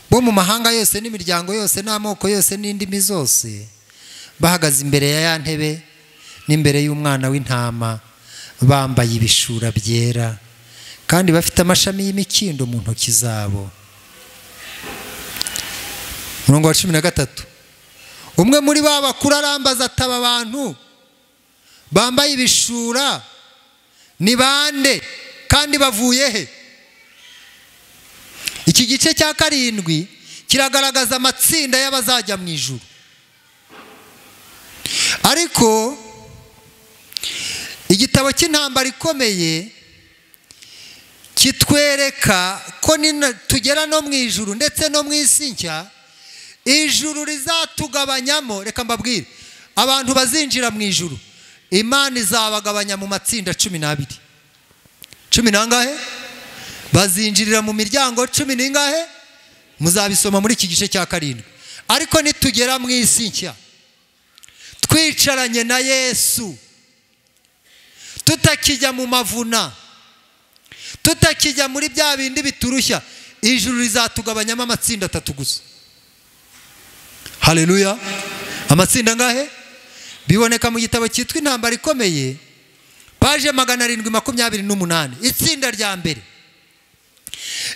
bo mu mahanga yose n'imiryango yose n'amoko yose n'indimi zose, bahagaze imbere ya ntebe n'imbere y'umwana w'intama, bambaye ibishura byera kandi bafite amashami y'imikindo mu ntoki zabo. Umurongo wa 13, umwe muri bakuru arambaza ataba abantu bambaye ibishura ni bande kandi bavuye he? Iki gice cya 7 kiragaragaza amatsinda y'abazajya mu ijuru. Ariko igitabo cy'intambara ikomeye kitwereka ko tugera no mu ijuru ndetse no mu isi nshya, ijuru rizatugabanyamo. Reka mbabwire, abantu bazinjira mu ijuru Imana izabagabanya mu matsinda 12. 10 nangahe? Bazinjirira mu miryango 10 ningahe? Muzabisoma muri iki gice cya 7. Ariko nitugera mu isi nshya twicaranye na Yesu, tutakijya mu mavuna, tutakijya muri bya bindi biturushya, ijuru rizatugabanyamo amatsinda 3 gusa. Haleluya. Amatsinda ngahe? Biboneka mu gitabo cyitwa intambara ikomeye, paje 728. Itsinda rya mbere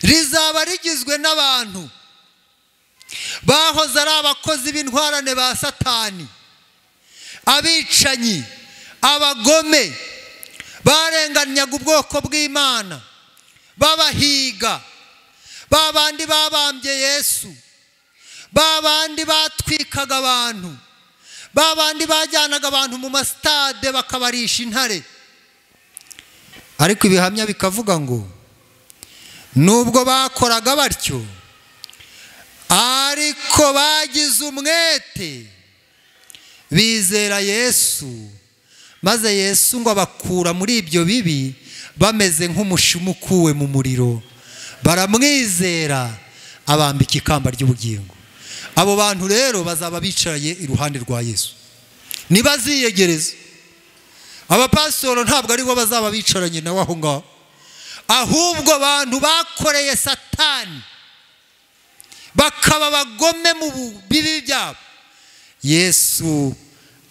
rizaba rigizwe n'abantu bahoze ari abakozi b'intwarane ba Satani, abicanyi, abagome, barenganyaga ubwoko bw'Imana, babahiga, babandi babambye Yesu, babandi batwikaga abantu, babandi bajyanaga abantu mu mastade bakabarisha intare. Ariko ibihamya bikavuga ngo nubwo bakoraga batyo, ariko bagize umwete, bizera Yesu, maze Yesu ngo abakura muri ibyo bibi bameze nk'umushumi ukuwe mu muriro, baramwizera abambika ikamba ry'ubugingo. Abo bantu rero bazaba bicaye iruhande rwa Yesu, nibaziyegereza. Abapasitoro ntabwo aribo bazaba bicaranye nawe aho ngaho, ahubwo abantu bakoreye Satani bakaba bagome mu bibi byabo, Yesu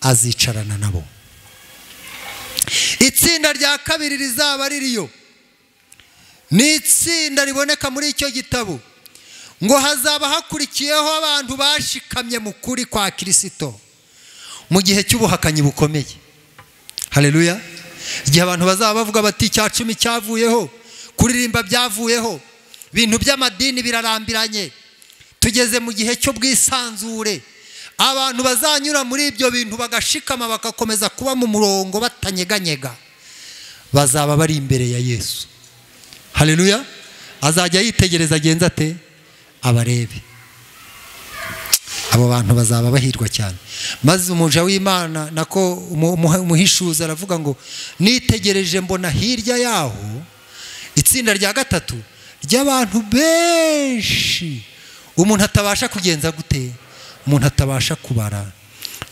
azicarana nabo. Itsinda rya 2 rizaba ririyo ni itsinda riboneka muri icyo gitabo ngo hazaba hakurikiyeho abantu bashikamye mu kuri kwa Kristo mu gihe cy'ubuhakanyi bukomeye. Haleluya. Igihe abantu bazaba bavuga bati icya 10 cyavuyeho, kuririmba byavuyeho, ibintu by'amadini birarambiranye, tugeze mu gihe cyo bwisanzure, abantu bazanyura muri ibyo bintu bagashikama bagakomeza kuba mu murongo batanyeganyega, bazaba bari imbere ya Yesu. Haleluya. Azajya yitegereza agenza ate? Abarebe. Abo bantu bazaba bahirwa cyane. Maze umuja w'Imana nako umuhishuza aravuga ngo nitegereje mbona hirya yaho itsinda rya 3 ry'abantu benshi umuntu atabasha kugenza gute, umuntu atabasha kubara,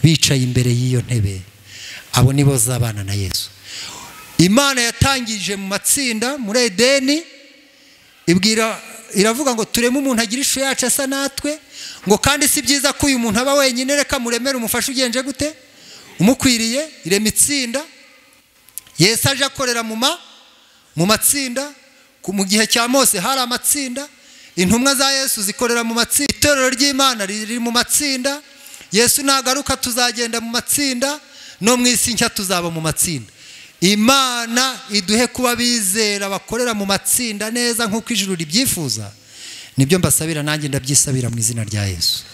bicaye imbere y'iyo ntebe. Abo nibo zabana na Yesu. Imana yatangije mu matsinda muri Edeni, iravuga ngo tureme umuntu agira ishusho yacu asa natwe, ngo kandi si byiza ko uyu muntu aba wenyine, reka muremere umufasha ugenje gute, umukwiriye. Irema itsinda. Yesu aje akorera mu matsinda. Mu gihe cya Mose hari amatsinda, intumwa za Yesu zikorera mu matsinda, itorero ry'Imana riri mu matsinda. Yesu nagaruka tuzagenda mu matsinda, no mu isi nshya tuzaba mu matsinda. Imana iduhe kuba bizera bakorera mu matsinda neza nk'uko ijuru ribyifuza. Nibyo mbasabira, nanjye ndabyisabira mu izina rya Yesu.